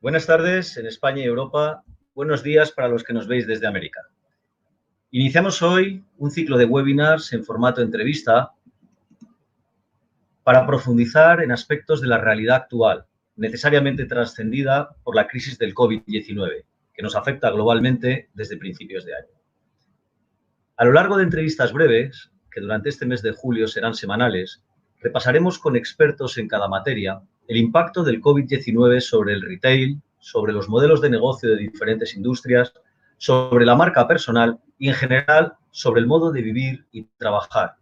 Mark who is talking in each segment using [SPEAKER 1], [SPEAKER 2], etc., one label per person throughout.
[SPEAKER 1] Buenas tardes en España y Europa. Buenos días para los que nos veis desde América. Iniciamos hoy un ciclo de webinars en formato entrevista para profundizar en aspectos de la realidad actual, necesariamente trascendida por la crisis del COVID-19, que nos afecta globalmente desde principios de año. A lo largo de entrevistas breves, que durante este mes de julio serán semanales, repasaremos con expertos en cada materia el impacto del COVID-19 sobre el retail, sobre los modelos de negocio de diferentes industrias, sobre la marca personal y, en general, sobre el modo de vivir y trabajar,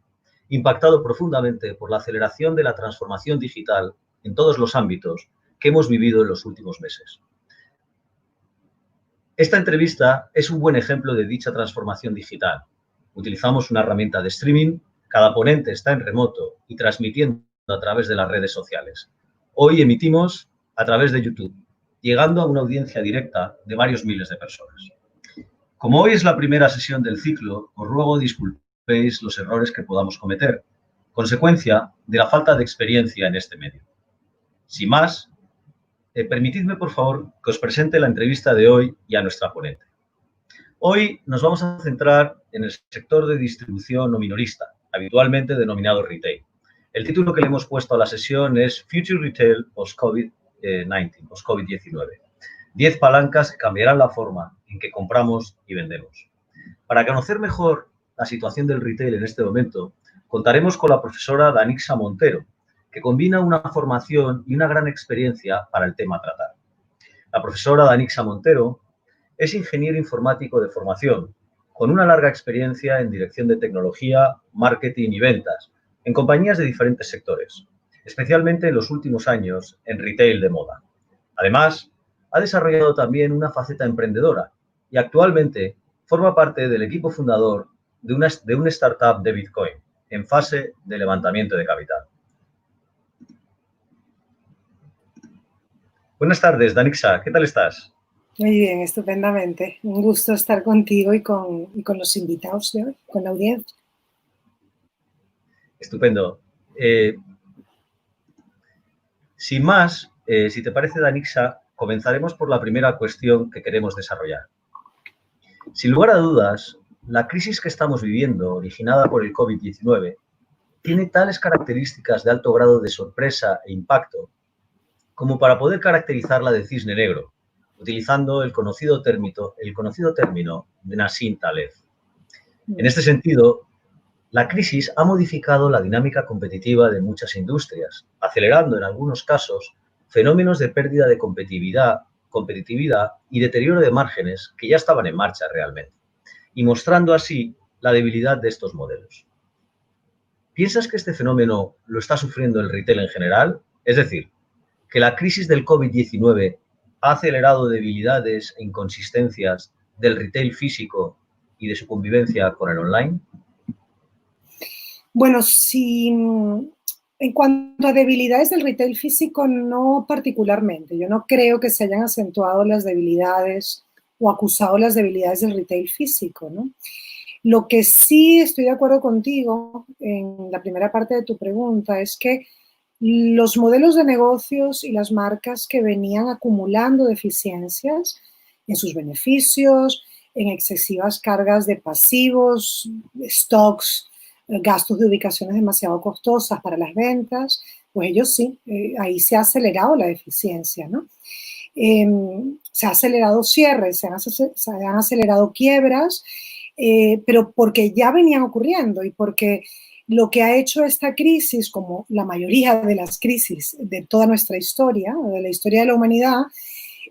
[SPEAKER 1] impactado profundamente por la aceleración de la transformación digital en todos los ámbitos que hemos vivido en los últimos meses. Esta entrevista es un buen ejemplo de dicha transformación digital. Utilizamos una herramienta de streaming, cada ponente está en remoto y transmitiendo a través de las redes sociales. Hoy emitimos a través de YouTube, llegando a una audiencia directa de varios miles de personas. Como hoy es la primera sesión del ciclo, os ruego disculpéis los errores que podamos cometer, consecuencia de la falta de experiencia en este medio. Sin más, permitidme, por favor, que os presente la entrevista de hoy y a nuestra ponente. Hoy nos vamos a centrar en el sector de distribución o minorista, habitualmente denominado retail. El título que le hemos puesto a la sesión es Future Retail Post-COVID-19, post-COVID-19. 10 palancas que cambiarán la forma en que compramos y vendemos. Para conocer mejor la situación del retail en este momento, contaremos con la profesora Danixa Montero, que combina una formación y una gran experiencia para el tema a tratar. La profesora Danixa Montero es ingeniero informático de formación, con una larga experiencia en dirección de tecnología, marketing y ventas, en compañías de diferentes sectores, especialmente en los últimos años en retail de moda. Además, ha desarrollado también una faceta emprendedora y actualmente forma parte del equipo fundador de una startup de Bitcoin en fase de levantamiento de capital. Buenas tardes, Danixa, ¿qué tal estás?
[SPEAKER 2] Muy bien, estupendamente. Un gusto estar contigo y con los invitados de hoy, con la audiencia.
[SPEAKER 1] Estupendo. Sin más, si te parece, Danixa, comenzaremos por la primera cuestión que queremos desarrollar. Sin lugar a dudas, la crisis que estamos viviendo, originada por el COVID-19, tiene tales características de alto grado de sorpresa e impacto como para poder caracterizarla de cisne negro, utilizando el conocido término de Nassim Taleb. En este sentido, la crisis ha modificado la dinámica competitiva de muchas industrias, acelerando en algunos casos fenómenos de pérdida de competitividad y deterioro de márgenes que ya estaban en marcha realmente, y mostrando así la debilidad de estos modelos. ¿Piensas que este fenómeno lo está sufriendo el retail en general? Es decir, que la crisis del COVID-19 ha acelerado debilidades e inconsistencias del retail físico y de su convivencia con el online.
[SPEAKER 2] Bueno, sí, en cuanto a debilidades del retail físico, no particularmente. Yo no creo que se hayan acentuado las debilidades o acusado las debilidades del retail físico, ¿no? Lo que sí estoy de acuerdo contigo en la primera parte de tu pregunta es que los modelos de negocios y las marcas que venían acumulando deficiencias en sus beneficios, en excesivas cargas de pasivos, stocks, gastos de ubicaciones demasiado costosas para las ventas, pues ellos sí, ahí se ha acelerado la deficiencia, ¿no? Se ha acelerado cierres, se han acelerado quiebras, pero porque ya venían ocurriendo y porque lo que ha hecho esta crisis, como la mayoría de las crisis de toda nuestra historia, de la historia de la humanidad,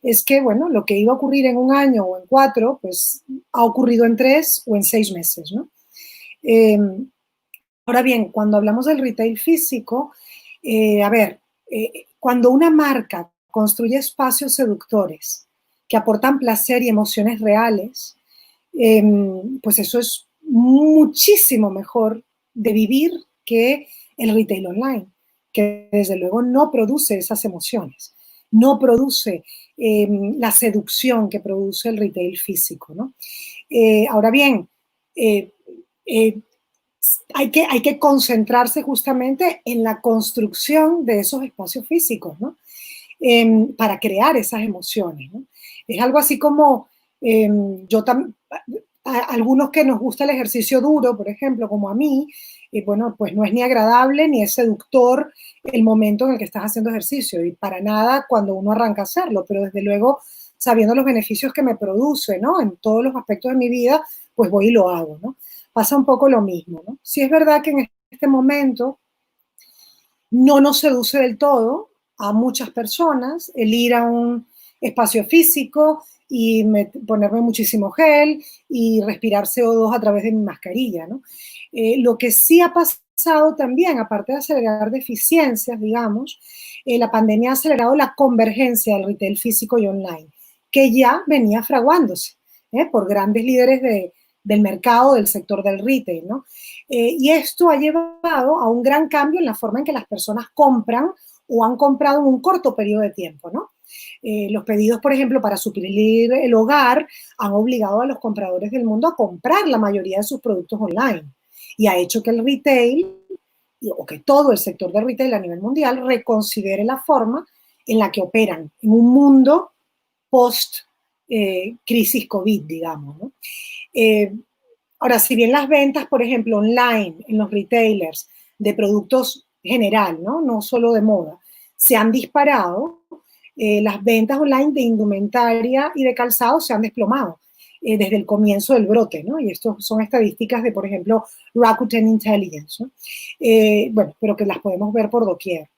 [SPEAKER 2] es que, bueno, lo que iba a ocurrir en un año o en 4, pues ha ocurrido en 3 o en 6 meses, ¿no? Ahora bien, cuando hablamos del retail físico, cuando una marca construye espacios seductores que aportan placer y emociones reales, pues eso es muchísimo mejor de vivir que el retail online, que desde luego no produce esas emociones, no produce la seducción que produce el retail físico, ¿no? Ahora bien, hay que concentrarse justamente en la construcción de esos espacios físicos, ¿no? para crear esas emociones, ¿no? Es algo así como algunos que nos gusta el ejercicio duro, por ejemplo, como a mí, bueno, pues no es ni agradable ni es seductor el momento en el que estás haciendo ejercicio, y para nada cuando uno arranca a hacerlo, pero desde luego, sabiendo los beneficios que me produce, ¿no? En todos los aspectos de mi vida, pues voy y lo hago, ¿no? Pasa un poco lo mismo, ¿no? Sí es verdad que en este momento no nos seduce del todo a muchas personas el ir a un espacio físico y ponerme muchísimo gel y respirar CO2 a través de mi mascarilla, ¿no? Lo que sí ha pasado también, aparte de acelerar deficiencias, digamos, la pandemia ha acelerado la convergencia del retail físico y online, que ya venía fraguándose por grandes líderes del mercado, del sector del retail, ¿no? Y esto ha llevado a un gran cambio en la forma en que las personas compran o han comprado en un corto periodo de tiempo, ¿no? Los pedidos, por ejemplo, para suplir el hogar han obligado a los compradores del mundo a comprar la mayoría de sus productos online y ha hecho que el retail, o que todo el sector del retail a nivel mundial, reconsidere la forma en la que operan en un mundo post crisis COVID, digamos, ¿no? Ahora, si bien las ventas, por ejemplo, online, en los retailers, de productos general, ¿no? No solo de moda, se han disparado, las ventas online de indumentaria y de calzado se han desplomado desde el comienzo del brote, ¿no? Y esto son estadísticas de, por ejemplo, Rakuten Intelligence, ¿no? Bueno, pero que las podemos ver por doquier.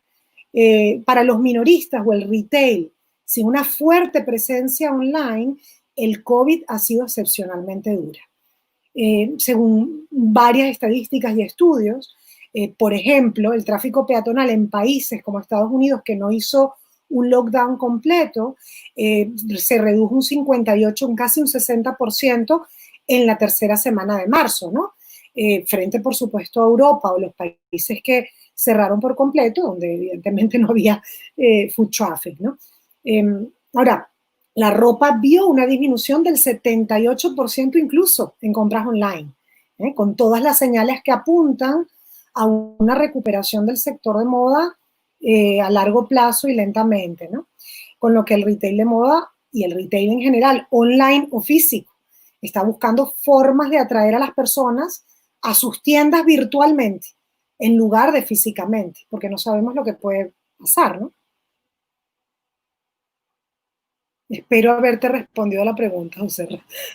[SPEAKER 2] Para los minoristas o el retail, sin una fuerte presencia online, el COVID ha sido excepcionalmente dura. Según varias estadísticas y estudios, por ejemplo, el tráfico peatonal en países como Estados Unidos, que no hizo un lockdown completo, se redujo un 58, un casi un 60% en la tercera semana de marzo, ¿no? Frente, por supuesto, a Europa o los países que cerraron por completo, donde evidentemente no había foot traffic, ¿no? Ahora, la ropa vio una disminución del 78% incluso en compras online, con todas las señales que apuntan a una recuperación del sector de moda a largo plazo y lentamente, ¿no? Con lo que el retail de moda y el retail en general, online o físico, está buscando formas de atraer a las personas a sus tiendas virtualmente en lugar de físicamente, porque no sabemos lo que puede pasar, ¿no? Espero haberte respondido a la pregunta, José.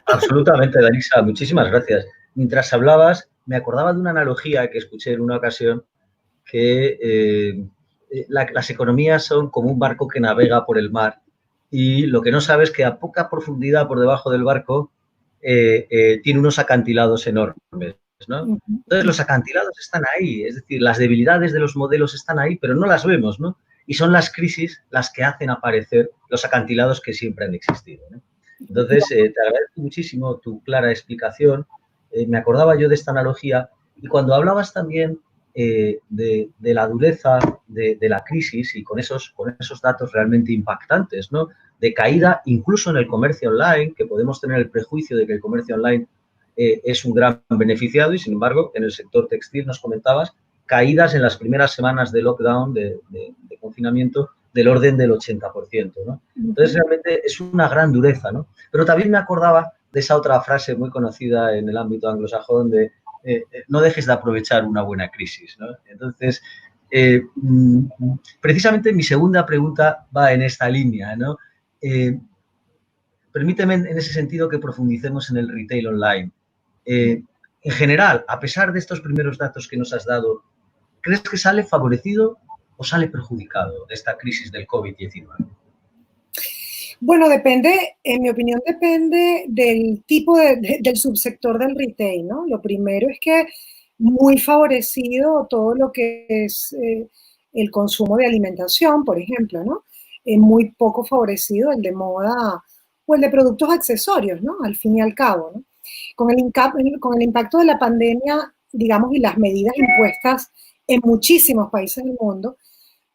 [SPEAKER 1] Absolutamente, Danisa, muchísimas gracias. Mientras hablabas, me acordaba de una analogía que escuché en una ocasión, que las economías son como un barco que navega por el mar y lo que no sabes es que a poca profundidad por debajo del barco tiene unos acantilados enormes, ¿no? Entonces los acantilados están ahí, es decir, las debilidades de los modelos están ahí, pero no las vemos, ¿no? Y son las crisis las que hacen aparecer los acantilados que siempre han existido, ¿no? Entonces, te agradezco muchísimo tu clara explicación. Me acordaba yo de esta analogía y cuando hablabas también de la dureza de la crisis y con esos datos realmente impactantes, ¿no? De caída incluso en el comercio online, que podemos tener el prejuicio de que el comercio online es un gran beneficiado y, sin embargo, en el sector textil nos comentabas caídas en las primeras semanas de lockdown, de confinamiento, del orden del 80%, ¿no? Entonces, realmente es una gran dureza, ¿no? Pero también me acordaba de esa otra frase muy conocida en el ámbito anglosajón de no dejes de aprovechar una buena crisis, ¿no? Entonces, precisamente mi segunda pregunta va en esta línea, ¿no? Permíteme en ese sentido que profundicemos en el retail online. En general, a pesar de estos primeros datos que nos has dado, ¿crees que sale favorecido o sale perjudicado de esta crisis del COVID-19?
[SPEAKER 2] Bueno, depende, en mi opinión, depende del tipo del subsector del retail, ¿no? Lo primero es que muy favorecido todo lo que es el consumo de alimentación, por ejemplo, ¿no? Muy poco favorecido el de moda o el de productos accesorios, ¿no? Al fin y al cabo, ¿no? Con el impacto de la pandemia, digamos, y las medidas impuestas en muchísimos países del mundo,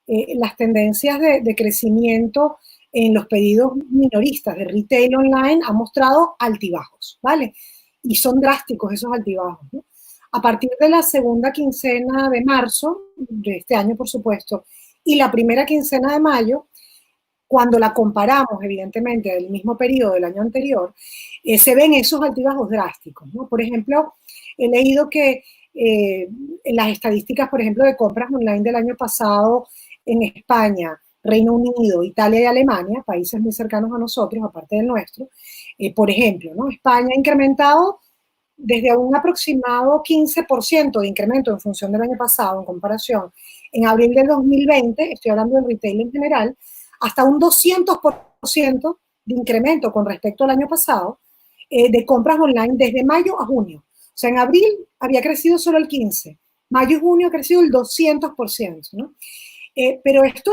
[SPEAKER 2] las tendencias de crecimiento en los pedidos minoristas de retail online han mostrado altibajos, ¿vale? Y son drásticos esos altibajos, ¿no? A partir de la segunda quincena de marzo de este año, por supuesto, y la primera quincena de mayo, cuando la comparamos, evidentemente, del mismo periodo del año anterior, se ven esos altibajos drásticos, ¿no? Por ejemplo, he leído que en las estadísticas, por ejemplo, de compras online del año pasado en España, Reino Unido, Italia y Alemania, países muy cercanos a nosotros, aparte del nuestro, por ejemplo, ¿no? España ha incrementado desde un aproximado 15% de incremento en función del año pasado, en comparación, en abril del 2020, estoy hablando del retail en general, hasta un 200% de incremento con respecto al año pasado de compras online desde mayo a junio. O sea, en abril había crecido solo el 15%, mayo y junio ha crecido el 200%, ¿no? Pero esto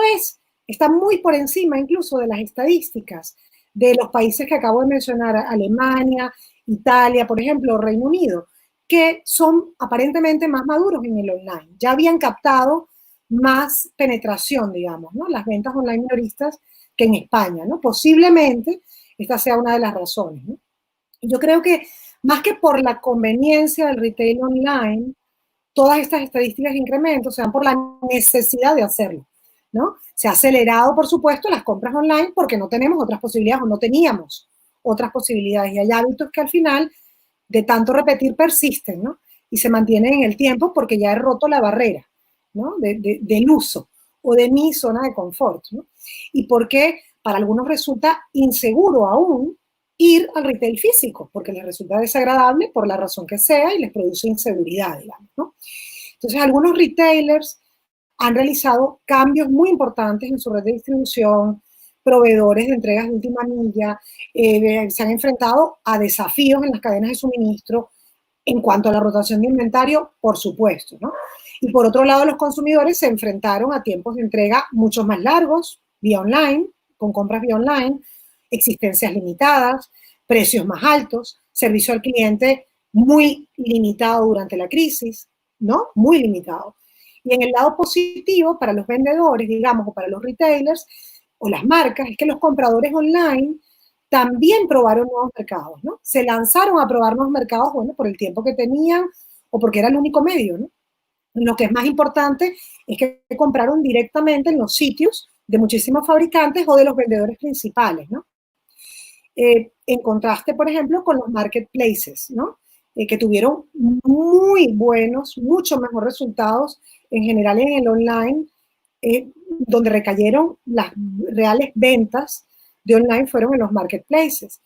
[SPEAKER 2] está muy por encima incluso de las estadísticas de los países que acabo de mencionar, Alemania, Italia, por ejemplo, Reino Unido, que son aparentemente más maduros en el online. Ya habían captado más penetración, digamos, ¿no? Las ventas online minoristas que en España, ¿no? Posiblemente esta sea una de las razones, ¿no? Yo creo que más que por la conveniencia del retail online, todas estas estadísticas de incremento se dan por la necesidad de hacerlo, ¿no? Se ha acelerado, por supuesto, las compras online porque no tenemos otras posibilidades o no teníamos otras posibilidades. Y hay hábitos que al final, de tanto repetir, persisten, ¿no? Y se mantienen en el tiempo porque ya he roto la barrera, ¿no? Del uso o de mi zona de confort, ¿no? Y porque para algunos resulta inseguro aún ir al retail físico, porque les resulta desagradable por la razón que sea y les produce inseguridad, digamos, ¿no? Entonces, algunos retailers han realizado cambios muy importantes en su red de distribución, proveedores de entregas de última milla, se han enfrentado a desafíos en las cadenas de suministro en cuanto a la rotación de inventario, por supuesto, ¿no? Y por otro lado, los consumidores se enfrentaron a tiempos de entrega mucho más largos, vía online, con compras vía online, existencias limitadas, precios más altos, servicio al cliente muy limitado durante la crisis, ¿no? Muy limitado. Y en el lado positivo, para los vendedores, digamos, o para los retailers o las marcas, es que los compradores online también probaron nuevos mercados, ¿no? Se lanzaron a probar nuevos mercados, bueno, por el tiempo que tenían o porque era el único medio, ¿no? Lo que es más importante es que compraron directamente en los sitios de muchísimos fabricantes o de los vendedores principales, ¿no? En contraste, por ejemplo, con los marketplaces, ¿no? Que tuvieron muy buenos, mucho mejor resultados en general en el online, donde recayeron las reales ventas de online fueron en los marketplaces,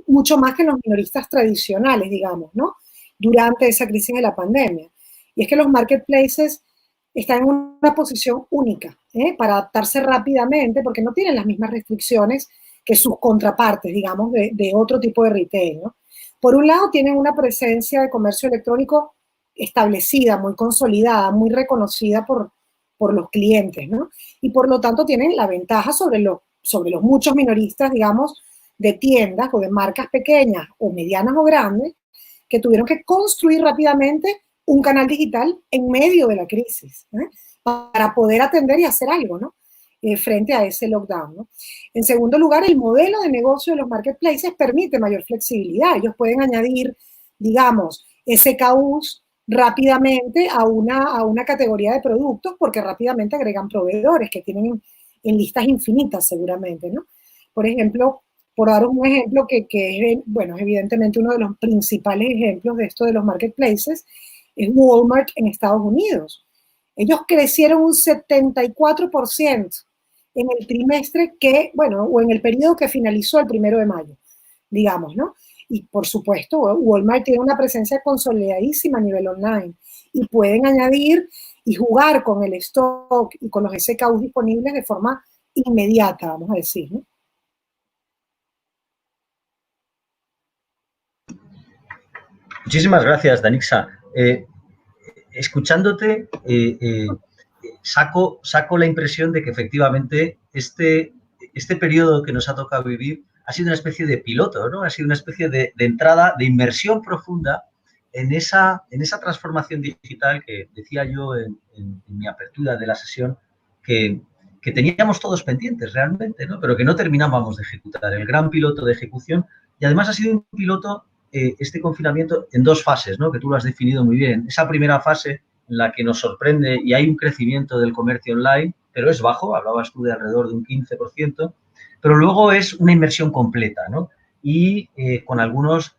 [SPEAKER 2] mucho más que en los minoristas tradicionales, digamos, ¿no? Durante esa crisis de la pandemia. Y es que los marketplaces están en una posición única para adaptarse rápidamente porque no tienen las mismas restricciones que sus contrapartes, digamos, de otro tipo de retail, ¿no? Por un lado, tienen una presencia de comercio electrónico establecida, muy consolidada, muy reconocida por los clientes, ¿no? Y por lo tanto tienen la ventaja sobre los muchos minoristas, digamos, de tiendas o de marcas pequeñas o medianas o grandes que tuvieron que construir rápidamente un canal digital en medio de la crisis, para poder atender y hacer algo, ¿no? Frente a ese lockdown, ¿no? En segundo lugar, el modelo de negocio de los marketplaces permite mayor flexibilidad. Ellos pueden añadir, digamos, SKUs rápidamente a una categoría de productos porque rápidamente agregan proveedores que tienen en listas infinitas seguramente, ¿no? Por ejemplo, por dar un ejemplo que es, bueno, evidentemente uno de los principales ejemplos de esto de los marketplaces es Walmart en Estados Unidos. Ellos crecieron un 74% en el trimestre que, bueno, o en el periodo que finalizó el 1 de mayo, digamos, ¿no? Y por supuesto, Walmart tiene una presencia consolidadísima a nivel online y pueden añadir y jugar con el stock y con los SKUs disponibles de forma inmediata, vamos a decir, ¿no?
[SPEAKER 1] Muchísimas gracias, Danixa. Escuchándote, saco la impresión de que efectivamente este periodo que nos ha tocado vivir ha sido una especie de piloto, ¿no? Ha sido una especie de entrada, de inmersión profunda en esa transformación digital que decía yo en mi apertura de la sesión, que teníamos todos pendientes realmente, ¿no? Pero que no terminábamos de ejecutar. El gran piloto de ejecución, y además ha sido un piloto, este confinamiento, en dos fases, ¿no? Que tú lo has definido muy bien. Esa primera fase en la que nos sorprende y hay un crecimiento del comercio online pero es bajo, hablabas tú de alrededor de un 15%, pero luego es una inversión completa, ¿no? Y con algunos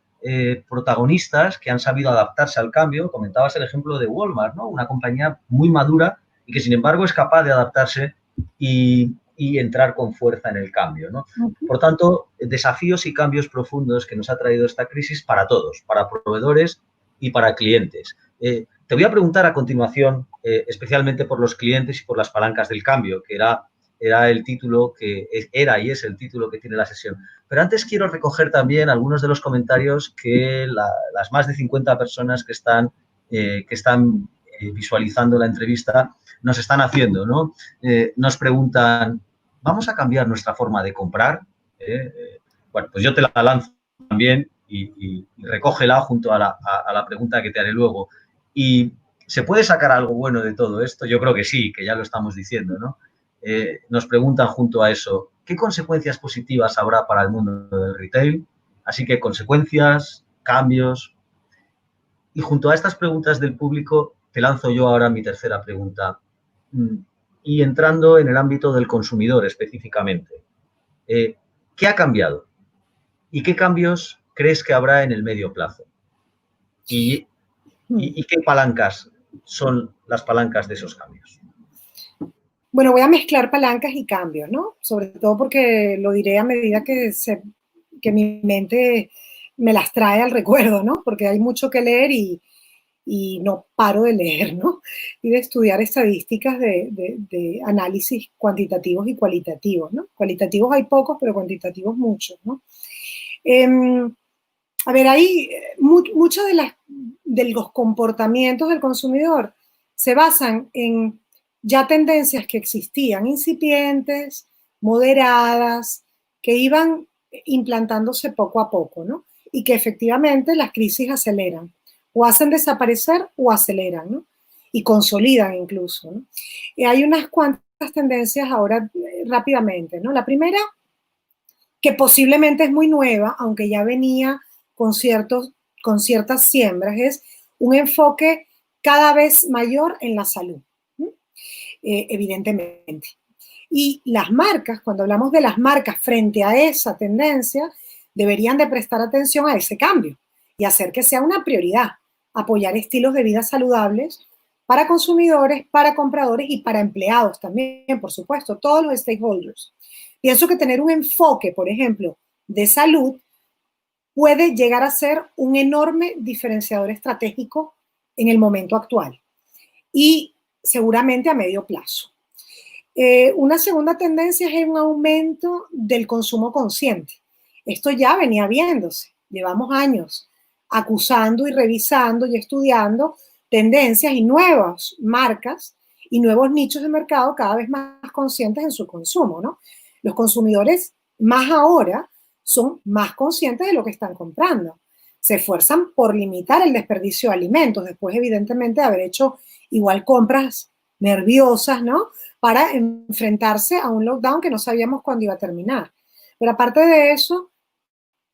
[SPEAKER 1] protagonistas que han sabido adaptarse al cambio. Comentabas el ejemplo de Walmart, ¿no? Una compañía muy madura y que, sin embargo, es capaz de adaptarse y entrar con fuerza en el cambio, ¿no? Por tanto, desafíos y cambios profundos que nos ha traído esta crisis para todos, para proveedores y para clientes. Te voy a preguntar a continuación, especialmente por los clientes y por las palancas del cambio, que era el título que era y es el título que tiene la sesión. Pero antes quiero recoger también algunos de los comentarios que las más de 50 personas que están visualizando la entrevista nos están haciendo, ¿no? Nos preguntan, ¿vamos a cambiar nuestra forma de comprar? Bueno, pues yo te la lanzo también y recógela junto a la pregunta que te haré luego. ¿Y se puede sacar algo bueno de todo esto? Yo creo que sí, que ya lo estamos diciendo, ¿no? Nos preguntan junto a eso, ¿qué consecuencias positivas habrá para el mundo del retail? Así que consecuencias, cambios. Y junto a estas preguntas del público, te lanzo yo ahora mi tercera pregunta. Y entrando en el ámbito del consumidor específicamente, ¿qué ha cambiado? ¿Y qué cambios crees que habrá en el medio plazo? ¿Y qué palancas son las palancas de esos cambios?
[SPEAKER 2] Bueno, voy a mezclar palancas y cambios, ¿no? Sobre todo porque lo diré a medida que mi mente me las trae al recuerdo, ¿no? Porque hay mucho que leer y no paro de leer, ¿no? Y de estudiar estadísticas de análisis cuantitativos y cualitativos, ¿no? Cualitativos hay pocos, pero cuantitativos muchos, ¿no? A ver, ahí muchos de los comportamientos del consumidor se basan en ya tendencias que existían, incipientes, moderadas, que iban implantándose poco a poco, ¿no? Y que efectivamente las crisis aceleran, o hacen desaparecer o aceleran, ¿no? Y consolidan incluso, ¿no? Y hay unas cuantas tendencias ahora rápidamente, ¿no? La primera, que posiblemente es muy nueva, aunque ya venía con ciertas siembras, es un enfoque cada vez mayor en la salud, evidentemente. Y las marcas, cuando hablamos de las marcas frente a esa tendencia, deberían de prestar atención a ese cambio y hacer que sea una prioridad, apoyar estilos de vida saludables para consumidores, para compradores y para empleados también, por supuesto, todos los stakeholders. Pienso que tener un enfoque, por ejemplo, de salud puede llegar a ser un enorme diferenciador estratégico en el momento actual y seguramente a medio plazo. Una segunda tendencia es un aumento del consumo consciente. Esto ya venía viéndose. Llevamos años acusando y revisando y estudiando tendencias y nuevas marcas y nuevos nichos de mercado cada vez más conscientes en su consumo, ¿no? Los consumidores más ahora son más conscientes de lo que están comprando. Se esfuerzan por limitar el desperdicio de alimentos, después evidentemente de haber hecho igual compras nerviosas, ¿no? Para enfrentarse a un lockdown que no sabíamos cuándo iba a terminar. Pero aparte de eso,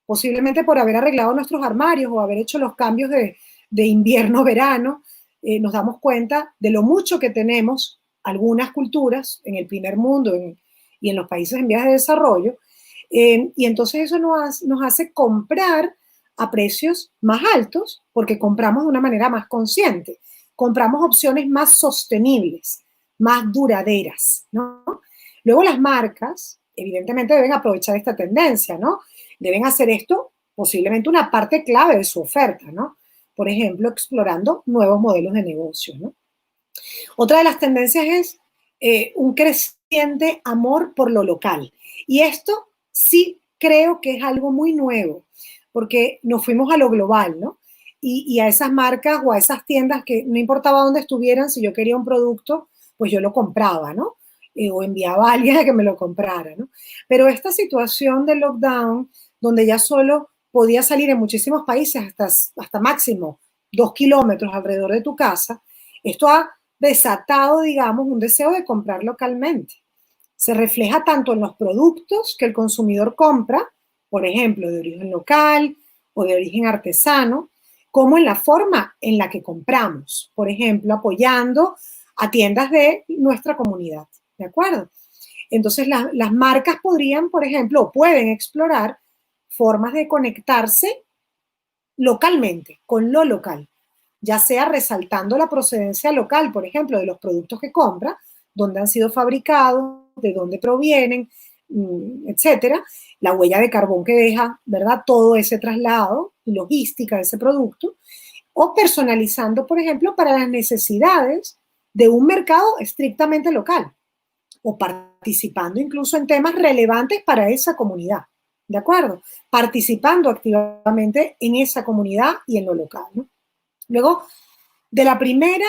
[SPEAKER 2] posiblemente por haber arreglado nuestros armarios o haber hecho los cambios de invierno-verano, nos damos cuenta de lo mucho que tenemos algunas culturas en el primer mundo y en los países en vías de desarrollo, y entonces eso nos hace comprar a precios más altos porque compramos de una manera más consciente, compramos opciones más sostenibles, más duraderas, ¿no? Luego las marcas, evidentemente, deben aprovechar esta tendencia, ¿no? Deben hacer esto posiblemente una parte clave de su oferta, ¿no? Por ejemplo, explorando nuevos modelos de negocio, ¿no? Otra de las tendencias es un creciente amor por lo local. Y esto sí creo que es algo muy nuevo, porque nos fuimos a lo global, ¿no? Y a esas marcas o a esas tiendas que no importaba dónde estuvieran, si yo quería un producto, pues yo lo compraba, ¿no? O enviaba a alguien a que me lo comprara, ¿no? Pero esta situación de lockdown, donde ya solo podía salir en muchísimos países hasta máximo 2 kilómetros alrededor de tu casa, esto ha desatado, digamos, un deseo de comprar localmente. Se refleja tanto en los productos que el consumidor compra, por ejemplo, de origen local o de origen artesano, como en la forma en la que compramos, por ejemplo, apoyando a tiendas de nuestra comunidad. ¿de acuerdo? Entonces las marcas podrían, por ejemplo, o pueden explorar formas de conectarse localmente, con lo local, ya sea resaltando la procedencia local, por ejemplo, de los productos que compra, dónde han sido fabricados, de dónde provienen, etcétera, la huella de carbón que deja, ¿verdad? Todo ese traslado y logística de ese producto, o personalizando, por ejemplo, para las necesidades de un mercado estrictamente local, o participando incluso en temas relevantes para esa comunidad, ¿de acuerdo? Participando activamente en esa comunidad y en lo local, ¿no? Luego, de la primera,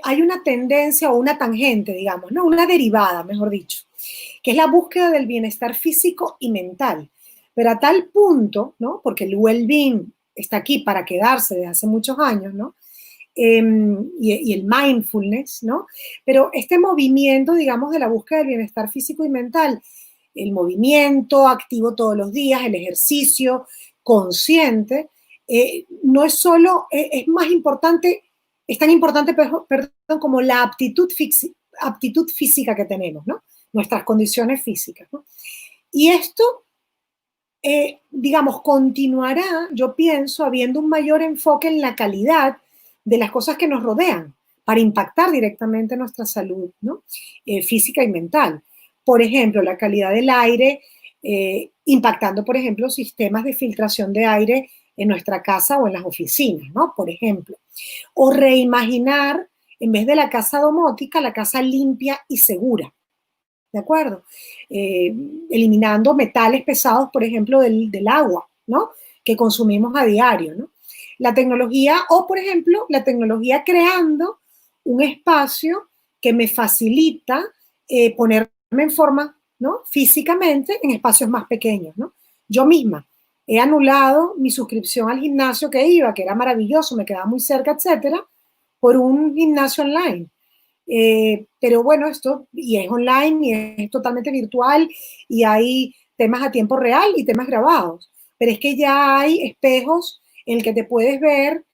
[SPEAKER 2] hay una tendencia o una tangente, digamos, ¿no? Una derivada, mejor dicho, que es la búsqueda del bienestar físico y mental. Pero a tal punto, ¿no? Porque el well-being está aquí para quedarse desde hace muchos años, ¿no? Y el mindfulness, ¿no? Pero este movimiento, digamos, de la búsqueda del bienestar físico y mental, el movimiento activo todos los días, el ejercicio consciente, no es solo, es más importante, es tan importante, perdón, como la aptitud física que tenemos, ¿no? Nuestras condiciones físicas, ¿no? Y esto, digamos, continuará, yo pienso, habiendo un mayor enfoque en la calidad de las cosas que nos rodean para impactar directamente nuestra salud, ¿no? Física y mental. Por ejemplo, la calidad del aire, impactando, por ejemplo, sistemas de filtración de aire en nuestra casa o en las oficinas, ¿no? Por ejemplo. O reimaginar, en vez de la casa domótica, la casa limpia y segura. ¿De acuerdo? Eliminando metales pesados, por ejemplo, del agua, ¿no? Que consumimos a diario, ¿no? La tecnología, o por ejemplo, la tecnología creando un espacio que me facilita ponerme en forma, ¿no? Físicamente en espacios más pequeños, ¿no? Yo misma he anulado mi suscripción al gimnasio que iba, que era maravilloso, me quedaba muy cerca, etcétera, por un gimnasio online. Pero bueno, esto y es online y es totalmente virtual y hay temas a tiempo real y temas grabados. Pero es que ya hay espejos en el que te puedes ver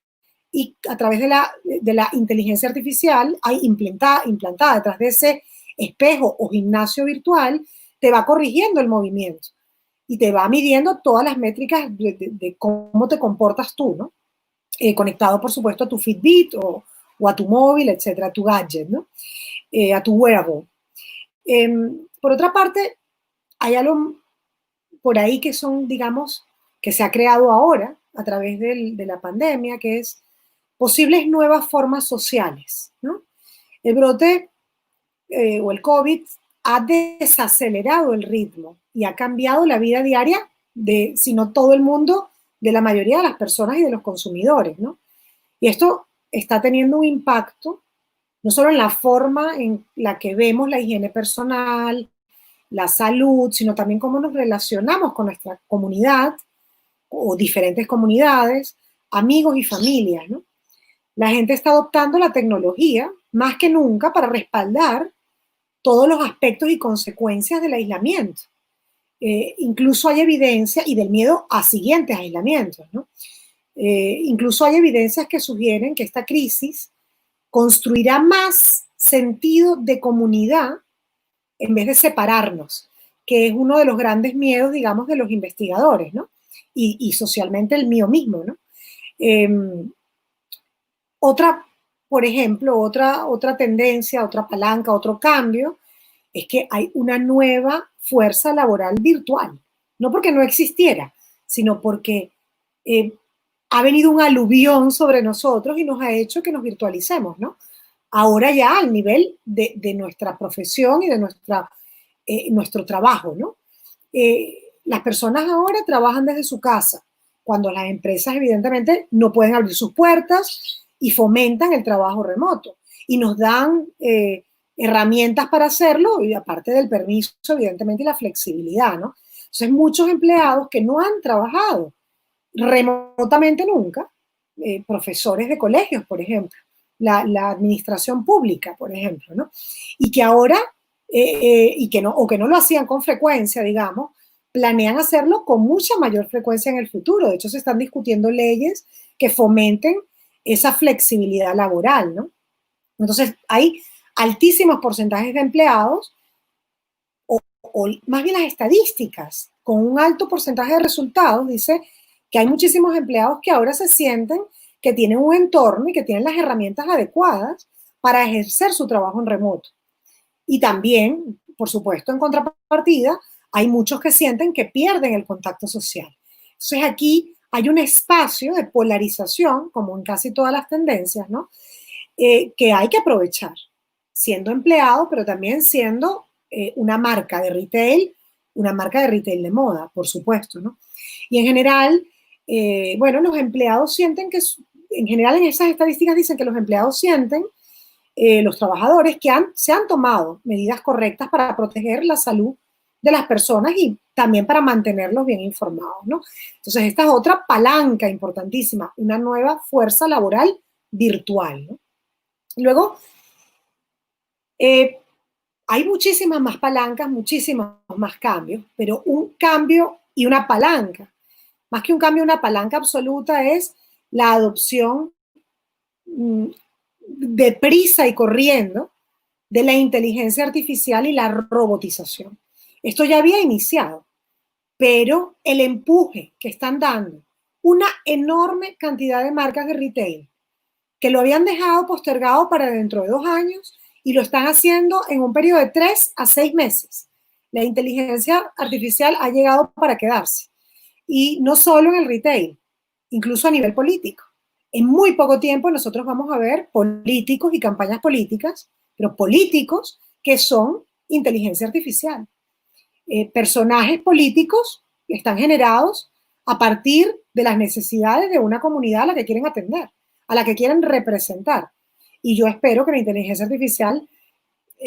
[SPEAKER 2] y a través de la inteligencia artificial hay implantada detrás de ese espejo o gimnasio virtual, te va corrigiendo el movimiento y te va midiendo todas las métricas de cómo te comportas tú, ¿no? Conectado, por supuesto, a tu Fitbit o a tu móvil, etcétera, a tu gadget, ¿no? A tu wearable. Por otra parte, hay algo por ahí que son, digamos, que se ha creado ahora a través de la pandemia, que es posibles nuevas formas sociales, ¿no? El brote o el COVID ha desacelerado el ritmo y ha cambiado la vida diaria de, si no todo el mundo, de la mayoría de las personas y de los consumidores, ¿no? Y esto está teniendo un impacto no solo en la forma en la que vemos la higiene personal, la salud, sino también cómo nos relacionamos con nuestra comunidad o diferentes comunidades, amigos y familias, ¿no? La gente está adoptando la tecnología más que nunca para respaldar todos los aspectos y consecuencias del aislamiento. Incluso hay evidencia, y del miedo a siguientes aislamientos, ¿no? Incluso hay evidencias que sugieren que esta crisis construirá más sentido de comunidad en vez de separarnos, que es uno de los grandes miedos, digamos, de los investigadores, ¿no? Y socialmente el mío mismo, ¿no? Otra, por ejemplo, otra tendencia, otra palanca, otro cambio, es que hay una nueva fuerza laboral virtual. No porque no existiera, sino porque ha venido un aluvión sobre nosotros y nos ha hecho que nos virtualicemos, ¿no? Ahora ya al nivel de nuestra profesión y de nuestro trabajo, ¿no? Las personas ahora trabajan desde su casa, cuando las empresas evidentemente no pueden abrir sus puertas y fomentan el trabajo remoto y nos dan herramientas para hacerlo y aparte del permiso, evidentemente, y la flexibilidad, ¿no? Entonces, muchos empleados que no han trabajado remotamente nunca, profesores de colegios, por ejemplo, la administración pública, por ejemplo, ¿no? Y que ahora, y que no, o que no lo hacían con frecuencia, digamos, planean hacerlo con mucha mayor frecuencia en el futuro. De hecho, se están discutiendo leyes que fomenten esa flexibilidad laboral, ¿no? Entonces, hay altísimos porcentajes de empleados, o más bien las estadísticas, con un alto porcentaje de resultados, dice que hay muchísimos empleados que ahora se sienten que tienen un entorno y que tienen las herramientas adecuadas para ejercer su trabajo en remoto. Y también, por supuesto, en contrapartida, hay muchos que sienten que pierden el contacto social. Entonces aquí hay un espacio de polarización, como en casi todas las tendencias, ¿no? Que hay que aprovechar, siendo empleado, pero también siendo una marca de retail de moda, por supuesto, ¿no? Y en general, bueno, los empleados sienten que, en general en esas estadísticas dicen que los empleados sienten, los trabajadores, que se han tomado medidas correctas para proteger la salud de las personas y también para mantenerlos bien informados, ¿no? Entonces, esta es otra palanca importantísima, una nueva fuerza laboral virtual, ¿no? Luego, hay muchísimas más palancas, muchísimos más cambios, pero un cambio y una palanca, más que un cambio, una palanca absoluta es la adopción deprisa y corriendo de la inteligencia artificial y la robotización. Esto ya había iniciado, pero el empuje que están dando una enorme cantidad de marcas de retail que lo habían dejado postergado para dentro de 2 años y lo están haciendo en un periodo de 3 a 6 meses. La inteligencia artificial ha llegado para quedarse. Y no solo en el retail, incluso a nivel político. En muy poco tiempo nosotros vamos a ver políticos y campañas políticas, pero políticos que son inteligencia artificial. Personajes políticos que están generados a partir de las necesidades de una comunidad a la que quieren atender, a la que quieren representar. Y yo espero que la inteligencia artificial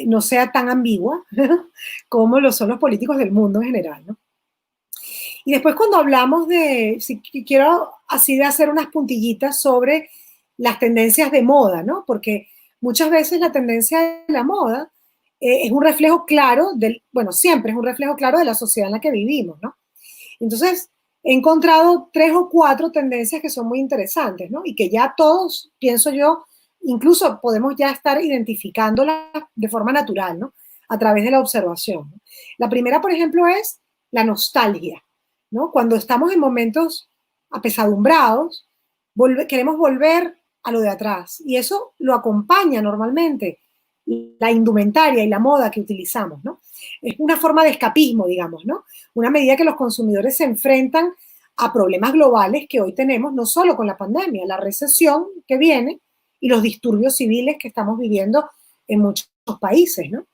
[SPEAKER 2] no sea tan ambigua como lo son los políticos del mundo en general, ¿no? Y después cuando hablamos de, si quiero así de hacer unas puntillitas sobre las tendencias de moda, ¿no? Porque muchas veces la tendencia de la moda es un reflejo claro bueno, siempre es un reflejo claro de la sociedad en la que vivimos, ¿no? Entonces, he encontrado 3 o 4 tendencias que son muy interesantes, ¿no? Y que ya todos, pienso yo, incluso podemos ya estar identificándolas de forma natural, ¿no? A través de la observación, ¿no? La primera, por ejemplo, es la nostalgia, ¿no? Cuando estamos en momentos apesadumbrados, queremos volver a lo de atrás. Y eso lo acompaña normalmente la indumentaria y la moda que utilizamos, ¿no? Es una forma de escapismo, digamos, ¿no? Una medida que los consumidores se enfrentan a problemas globales que hoy tenemos, no solo con la pandemia, la recesión que viene y los disturbios civiles que estamos viviendo en muchos países, ¿no?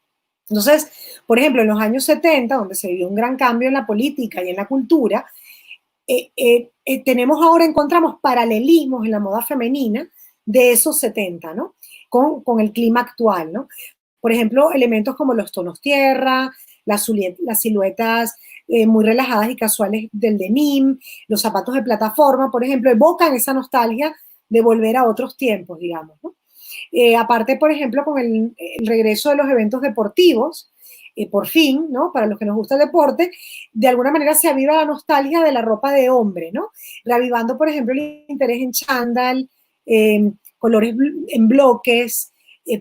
[SPEAKER 2] Entonces, por ejemplo, en los años 70, donde se vio un gran cambio en la política y en la cultura, encontramos paralelismos en la moda femenina de esos 70, ¿no? Con el clima actual, ¿no? Por ejemplo, elementos como los tonos tierra, las siluetas muy relajadas y casuales del denim, los zapatos de plataforma, por ejemplo, evocan esa nostalgia de volver a otros tiempos, digamos, ¿no? Aparte, por ejemplo, con el regreso de los eventos deportivos, por fin, ¿no? Para los que nos gusta el deporte, de alguna manera se aviva la nostalgia de la ropa de hombre, ¿no? Reavivando, por ejemplo, el interés en chándal, colores en bloques,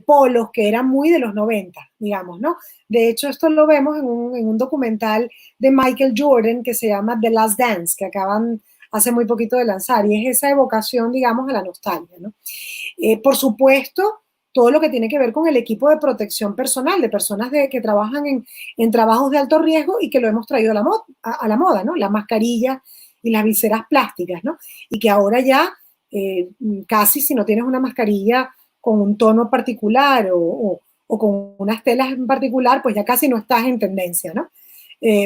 [SPEAKER 2] polos, que eran muy de los 90, digamos, ¿no? De hecho, esto lo vemos en un documental de Michael Jordan que se llama The Last Dance, que acaban hace muy poquito de lanzar, y es esa evocación, digamos, a la nostalgia, ¿no? Por supuesto, todo lo que tiene que ver con el equipo de protección personal, de personas que trabajan en trabajos de alto riesgo y que lo hemos traído a la moda, ¿no? Las mascarillas y las viseras plásticas, ¿no? Y que ahora ya casi si no tienes una mascarilla con un tono particular o con unas telas en particular, pues ya casi no estás en tendencia, ¿no?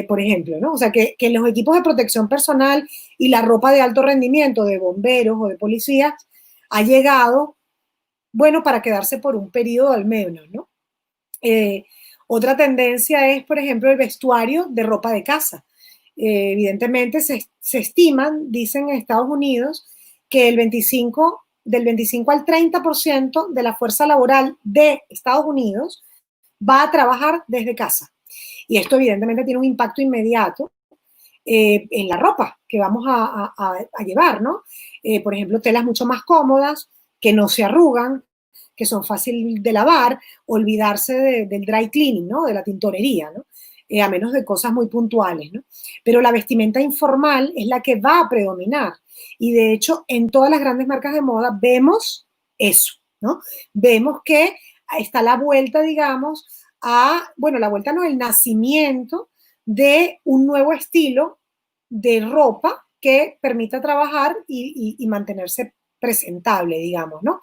[SPEAKER 2] Por ejemplo, ¿no? O sea, que los equipos de protección personal y la ropa de alto rendimiento de bomberos o de policías ha llegado, bueno, para quedarse por un periodo al menos, ¿no? Otra tendencia es, por ejemplo, el vestuario de ropa de casa. Evidentemente se estiman, dicen en Estados Unidos, que del 25 al 30% de la fuerza laboral de Estados Unidos va a trabajar desde casa. Y esto evidentemente tiene un impacto inmediato en la ropa que vamos a llevar, ¿no? Por ejemplo, telas mucho más cómodas, que no se arrugan, que son fáciles de lavar, olvidarse del dry cleaning, ¿no? De la tintorería, ¿no? A menos de cosas muy puntuales, ¿no? Pero la vestimenta informal es la que va a predominar. Y de hecho, en todas las grandes marcas de moda vemos eso, ¿no? Vemos que está la vuelta, digamos, bueno, la vuelta no, el nacimiento de un nuevo estilo de ropa que permita trabajar y mantenerse presentable, digamos, ¿no?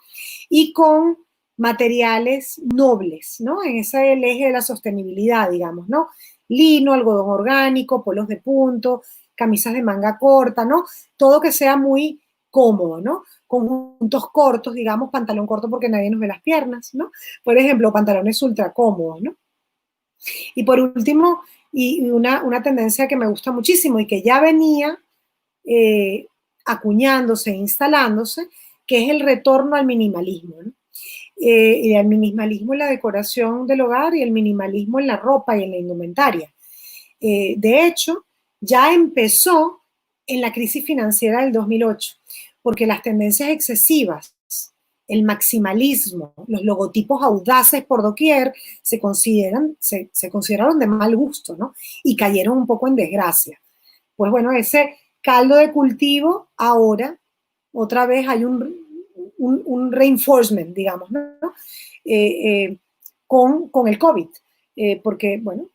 [SPEAKER 2] Y con materiales nobles, ¿no? En ese el eje de la sostenibilidad, digamos, ¿no? Lino, algodón orgánico, polos de punto, camisas de manga corta, ¿no? Todo que sea muy cómodo, ¿no? Conjuntos cortos, digamos, pantalón corto porque nadie nos ve las piernas, ¿no? Por ejemplo, pantalones ultra cómodos, ¿no? Y por último, y una tendencia que me gusta muchísimo y que ya venía acuñándose, instalándose, que es el retorno al minimalismo, ¿no? Y al minimalismo en la decoración del hogar y el minimalismo en la ropa y en la indumentaria. De hecho, ya empezó en la crisis financiera del 2008, porque las tendencias excesivas, el maximalismo, los logotipos audaces por doquier se consideraron de mal gusto, ¿no? Y cayeron un poco en desgracia. Pues bueno, ese caldo de cultivo ahora otra vez hay un reinforcement, digamos, ¿no? Con el COVID, porque, bueno,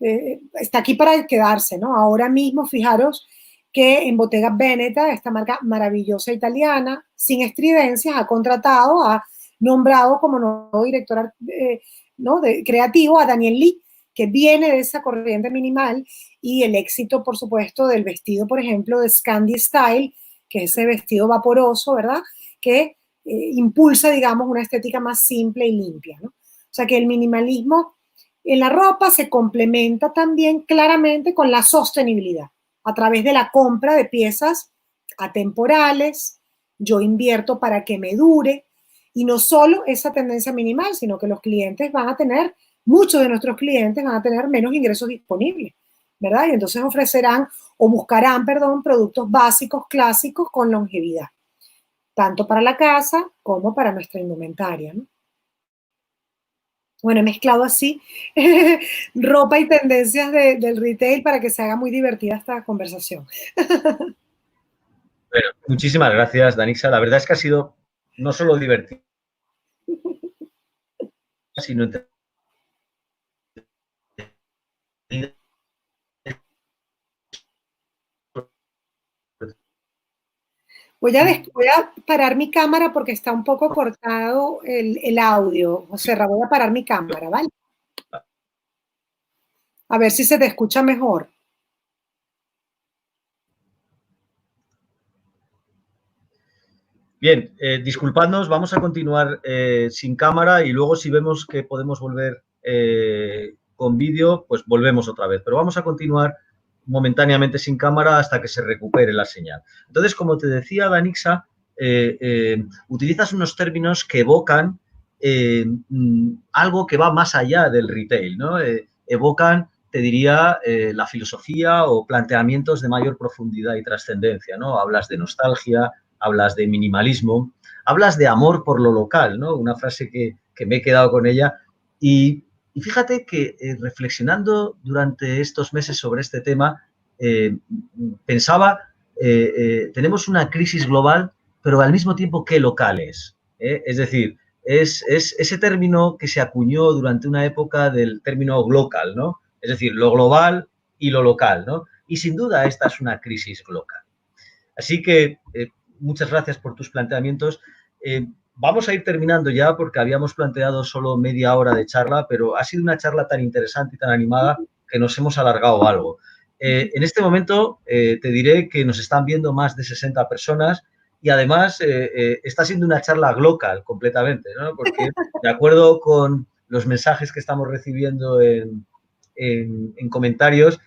[SPEAKER 2] está aquí para quedarse, ¿no? Ahora mismo, fijaros que en Bottega Veneta, esta marca maravillosa italiana, sin estridencias, ha nombrado como nuevo director ¿no? Creativo a Daniel Lee, que viene de esa corriente minimal y el éxito, por supuesto, del vestido, por ejemplo, de Scandi Style, que es ese vestido vaporoso, ¿verdad? Que impulsa, digamos, una estética más simple y limpia, ¿no? O sea que el minimalismo en la ropa se complementa también claramente con la sostenibilidad a través de la compra de piezas atemporales. Yo invierto para que me dure y no solo esa tendencia minimal, sino que los clientes van a tener, muchos de nuestros clientes van a tener menos ingresos disponibles, ¿verdad? Y entonces ofrecerán o buscarán, perdón, productos básicos, clásicos con longevidad, tanto para la casa como para nuestra indumentaria, ¿no? Bueno, he mezclado así ropa y tendencias del retail para que se haga muy divertida esta conversación.
[SPEAKER 1] Bueno, muchísimas gracias, Danixa. La verdad es que ha sido no solo divertido, sino entretenido.
[SPEAKER 2] Voy a parar mi cámara porque está un poco cortado el audio. José Ra, voy a parar mi cámara, ¿vale? A ver si se te escucha mejor.
[SPEAKER 1] Bien, disculpadnos, vamos a continuar sin cámara y luego si vemos que podemos volver con vídeo, pues volvemos otra vez. Pero vamos a continuar momentáneamente sin cámara hasta que se recupere la señal. Entonces, como te decía, Danixa, utilizas unos términos que evocan algo que va más allá del retail, ¿no? Evocan, te diría, la filosofía o planteamientos de mayor profundidad y trascendencia, ¿no? Hablas de nostalgia, hablas de minimalismo, hablas de amor por lo local, ¿no? Una frase que me he quedado con ella. Y fíjate que reflexionando durante estos meses sobre este tema, pensaba, tenemos una crisis global, pero al mismo tiempo, ¿qué locales? Es decir, es ese término que se acuñó durante una época del término glocal, ¿no? Es decir, lo global y lo local, ¿no? Y sin duda esta es una crisis global. Así que muchas gracias por tus planteamientos. Vamos a ir terminando ya porque habíamos planteado solo media hora de charla, pero ha sido una charla tan interesante y tan animada que nos hemos alargado algo. En este momento te diré que nos están viendo más de 60 personas y además está siendo una charla global completamente, ¿no? Porque de acuerdo con los mensajes que estamos recibiendo en comentarios,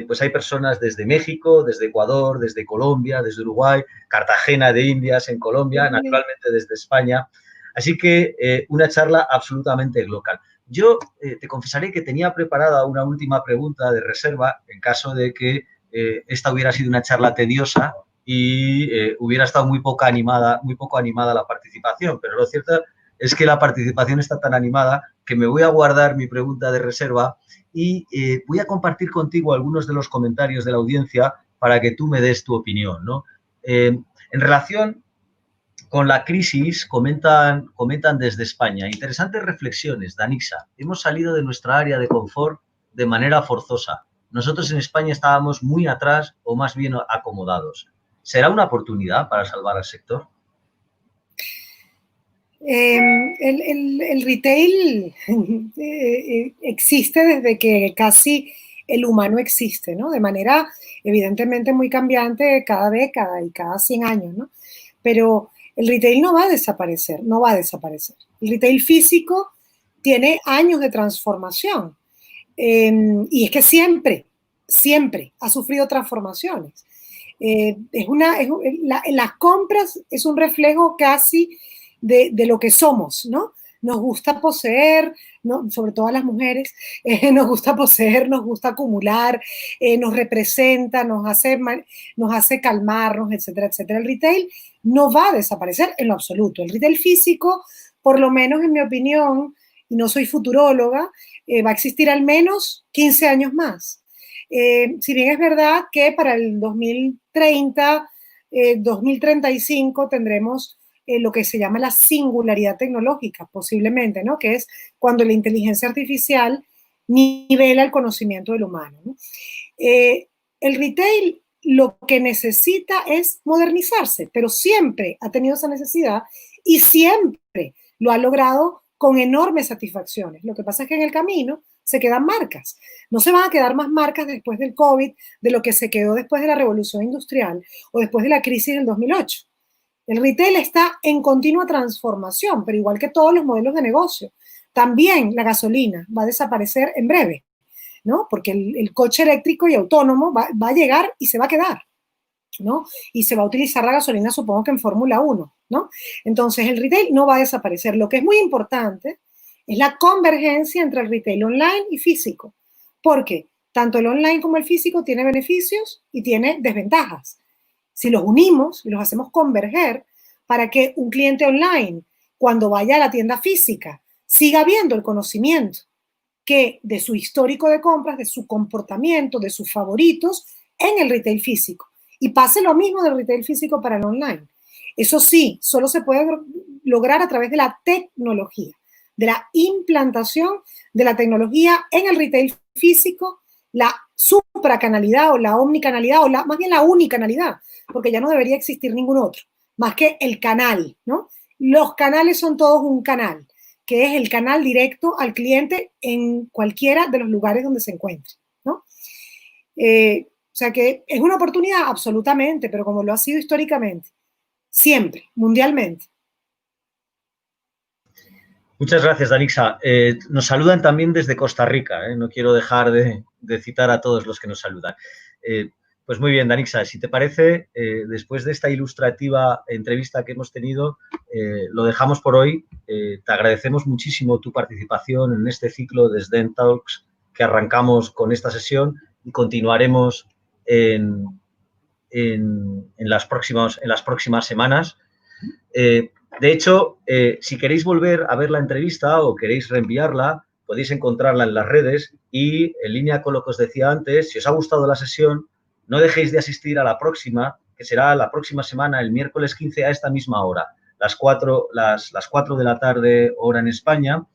[SPEAKER 1] pues hay personas desde México, desde Ecuador, desde Colombia, desde Uruguay, Cartagena de Indias en Colombia, naturalmente desde España. Así que una charla absolutamente local. Yo te confesaré que tenía preparada una última pregunta de reserva en caso de que esta hubiera sido una charla tediosa y hubiera estado muy poco animada la participación, pero lo cierto es que la participación está tan animada que me voy a guardar mi pregunta de reserva y voy a compartir contigo algunos de los comentarios de la audiencia para que tú me des tu opinión, ¿no? En relación con la crisis, comentan desde España. Interesantes reflexiones, Danixa. Hemos salido de nuestra área de confort de manera forzosa. Nosotros en España estábamos muy atrás o más bien acomodados. ¿Será una oportunidad para salvar al sector?
[SPEAKER 2] El retail existe desde que casi el humano existe, ¿no? De manera evidentemente muy cambiante cada década y cada 100 años, ¿no? Pero el retail no va a desaparecer, no va a desaparecer. El retail físico tiene años de transformación y es que siempre ha sufrido transformaciones. Las compras es un reflejo casi de lo que somos, ¿no? Nos gusta poseer, ¿no? Sobre todo a las mujeres, nos gusta poseer, nos gusta acumular, nos representa, nos hace calmarnos, etcétera, etcétera. El retail no va a desaparecer en lo absoluto. El retail físico, por lo menos en mi opinión, y no soy futuróloga, va a existir al menos 15 años más. Si bien es verdad que para el 2030, 2035 tendremos lo que se llama la singularidad tecnológica, posiblemente, ¿no? Que es cuando la inteligencia artificial nivela el conocimiento del humano, ¿no? El retail lo que necesita es modernizarse, pero siempre ha tenido esa necesidad y siempre lo ha logrado con enormes satisfacciones. Lo que pasa es que en el camino se quedan marcas. No se van a quedar más marcas después del COVID de lo que se quedó después de la revolución industrial o después de la crisis del 2008. El retail está en continua transformación, pero igual que todos los modelos de negocio. También la gasolina va a desaparecer en breve, ¿no? Porque el coche eléctrico y autónomo va a llegar y se va a quedar, ¿no? Y se va a utilizar la gasolina, supongo que en Fórmula 1, ¿no? Entonces, el retail no va a desaparecer. Lo que es muy importante es la convergencia entre el retail online y físico, porque tanto el online como el físico tiene beneficios y tiene desventajas. Si los unimos y los hacemos converger para que un cliente online, cuando vaya a la tienda física, siga viendo el conocimiento que de su histórico de compras, de su comportamiento, de sus favoritos en el retail físico. Y pase lo mismo del retail físico para el online. Eso sí, solo se puede lograr a través de la tecnología, de la implantación de la tecnología en el retail físico, la supracanalidad o la omnicanalidad o más bien la unicanalidad, porque ya no debería existir ningún otro, más que el canal, ¿no? Los canales son todos un canal, que es el canal directo al cliente en cualquiera de los lugares donde se encuentre, ¿no? O sea que es una oportunidad absolutamente, pero como lo ha sido históricamente, siempre, mundialmente.
[SPEAKER 1] Muchas gracias, Danixa. Nos saludan también desde Costa Rica. No quiero dejar de citar a todos los que nos saludan. Pues muy bien, Danixa, si te parece, después de esta ilustrativa entrevista que hemos tenido, lo dejamos por hoy. Te agradecemos muchísimo tu participación en este ciclo de SDEN Talks que arrancamos con esta sesión y continuaremos en las próximas semanas. De hecho, si queréis volver a ver la entrevista o queréis reenviarla, podéis encontrarla en las redes y en línea con lo que os decía antes, si os ha gustado la sesión, no dejéis de asistir a la próxima, que será la próxima semana, el miércoles 15 a esta misma hora, las 4 de la tarde, hora en España.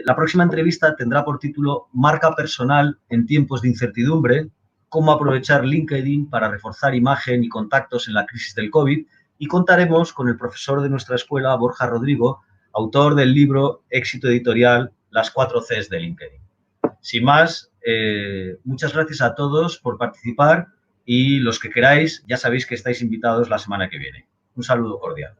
[SPEAKER 1] La próxima entrevista tendrá por título Marca personal en tiempos de incertidumbre, cómo aprovechar LinkedIn para reforzar imagen y contactos en la crisis del COVID, y contaremos con el profesor de nuestra escuela, Borja Rodrigo, autor del libro Éxito Editorial, Las 4 Cs de LinkedIn. Sin más, muchas gracias a todos por participar y los que queráis, ya sabéis que estáis invitados la semana que viene. Un saludo cordial.